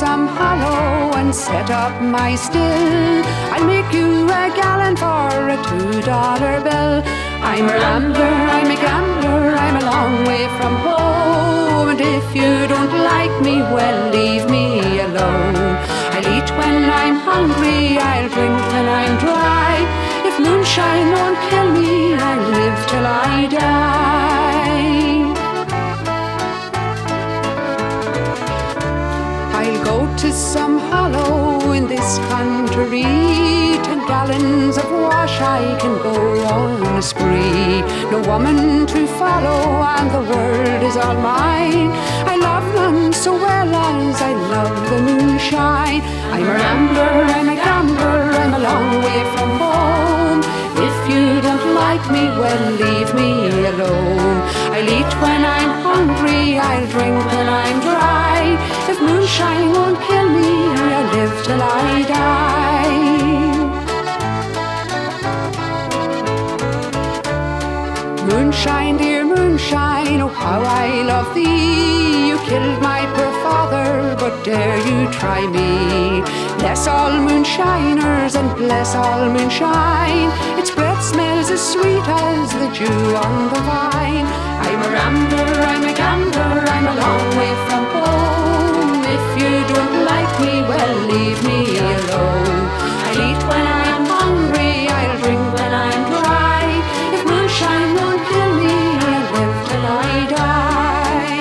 some hollow and set up my still. I'll make you a gallon for a $2 bill. I'm a rambler, I'm a gambler, I'm a long way from home. And if you don't like me, well, leave me alone. I'll eat when I'm hungry, I'll drink when I'm dry. If moonshine won't kill me, I'll live till I die. I'll go to some hollow in this country. 10 gallons of wash I can go on a spree. No woman to follow and the world is all mine. I love none so well as I love the moonshine. I'm a rambler, I'm a gambler, I'm a long way from home. If you don't like me, well, leave me alone. I'll eat when I'm hungry, I'll drink when I'm dry. If moonshine won't kill me, I'll live till I die. Moonshine, dear moonshine, oh how I love thee. You killed my poor father, but dare you try me. Bless all moonshiners and bless all moonshine. Its breath smells as sweet as the dew on the vine. I'm a rambler, I'm a gambler, I'm a long way from home. If you don't like me, well, leave me alone. I'll eat when I'm hungry, I'll drink when I'm dry. If moonshine won't kill me, I'll live till I die.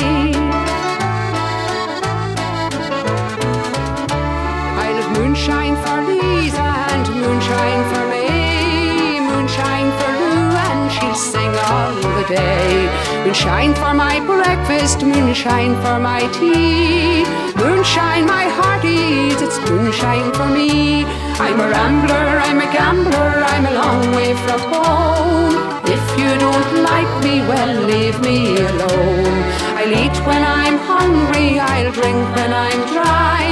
I'll have moonshine for Lisa and moonshine for May, moonshine for Lou and she'll sing all the day. Moonshine for my breakfast, moonshine for my tea. Moonshine my hearties, it's moonshine for me. I'm a rambler, I'm a gambler, I'm a long way from home. If you don't like me, well, leave me alone. I'll eat when I'm hungry, I'll drink when I'm dry.